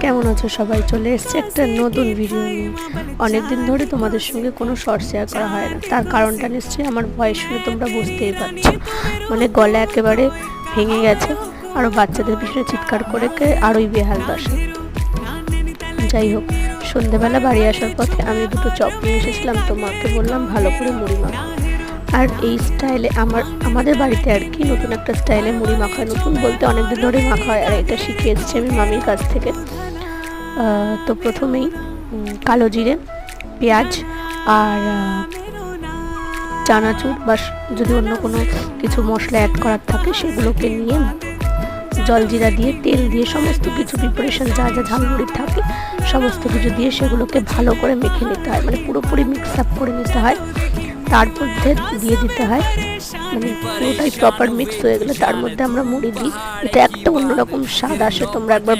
কেমন আছো সবাই? চলে এসছে একটা নতুন ভিডিও নিয়ে। অনেকদিন ধরে তোমাদের সঙ্গে কোনো শর্ট শেয়ার করা হয় না, তার কারণটা নিশ্চয়ই আমার ভয়েস শুনে তোমরা বুঝতেই পারছো। মানে গলা একেবারে ভেঙে গেছে, আরও বাচ্চাদের পিছনে চিৎকার করে আরোই বেহাল দশা। যাই হোক, সন্ধেবেলা বাড়ি আসার পথে আমি দুটো চপ নিয়ে এসেছিলাম, তো মাকে বললাম ভালো করে মুড়ি মাখা। আর এই স্টাইলে আমাদের বাড়িতে আর কি নতুন একটা স্টাইলে মুড়ি মাখা, নতুন বলতে অনেকদিন ধরে মাখা হয়, আর এটা শিখে এসেছি আমি মামির কাছ থেকে। তো প্রথমেই কালো জিরে, পেঁয়াজ আর চানাচুর বা যদি অন্য কোনো কিছু মশলা অ্যাড করার থাকে সেগুলোকে নিয়ে জলজিরা দিয়ে তেল দিয়ে সমস্ত কিছু প্রিপারেশন যা যা ঝালমুড়ির থাকে সমস্ত কিছু দিয়ে সেগুলোকে ভালো করে মেখে নিতে হয়, মানে পুরোপুরি মিক্স আপ করে নিতে হয়। তার মধ্যে দিয়ে দিতে হয়, মানে পুরোটাই প্রপার মিক্স হয়ে গেলে তার মধ্যে আমরা মুড়ি দিই। এটা একটা অন্যরকম স্বাদ আসে, তোমরা একবার